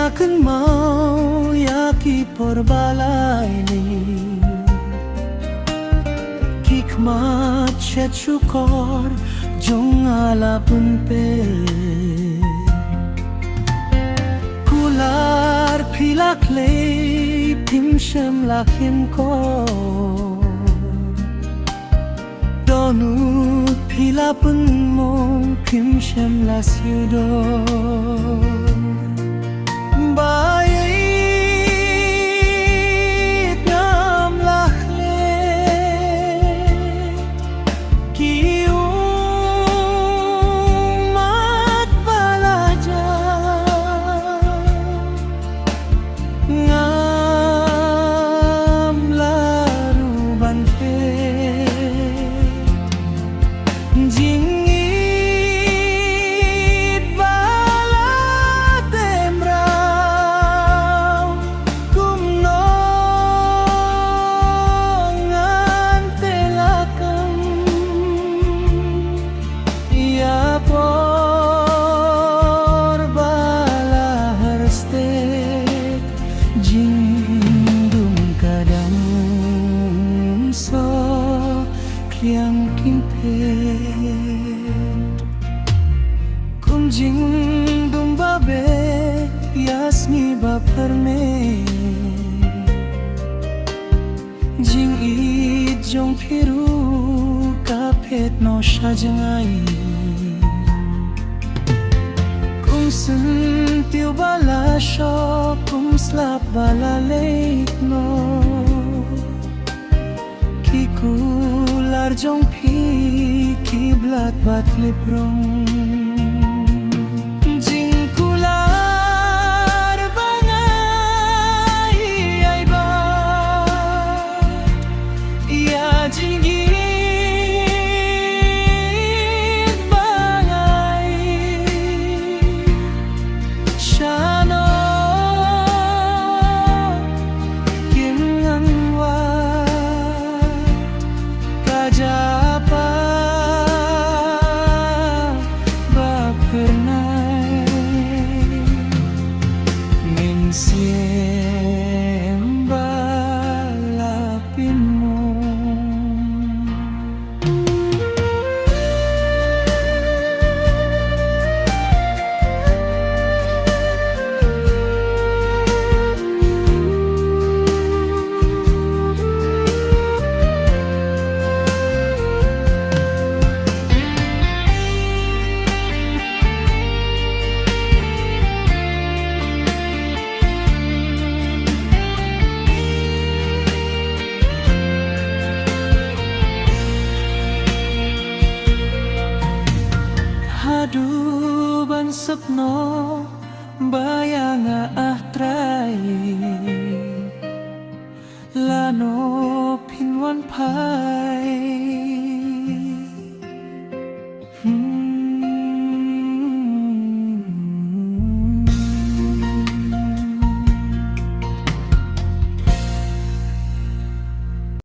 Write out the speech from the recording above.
akan mau yaki porbalai ni hikmat syukor jong ala punpe kular pilak lei pim shem lakin ko donut pila pun mong pim shem la siudo bayit ngam lakle kiumat balaja ngam laruban fe jingit bala temrau kumnongan telakam ia por bala harstek jingdum kadang so kriang kimpet kunjing dumba be yasni baparme jing it jong phiru kapet no shajangai kum sun tiu bala sho kum slap bala leit no kikular jong phi kiblat bat leprong jing kular bangai ai ba ya jingit bangai shano kim ngan wa kajapa bapernai min siemba lapinmu Hadu ban sapno bayang ahtrai lano pinwan pai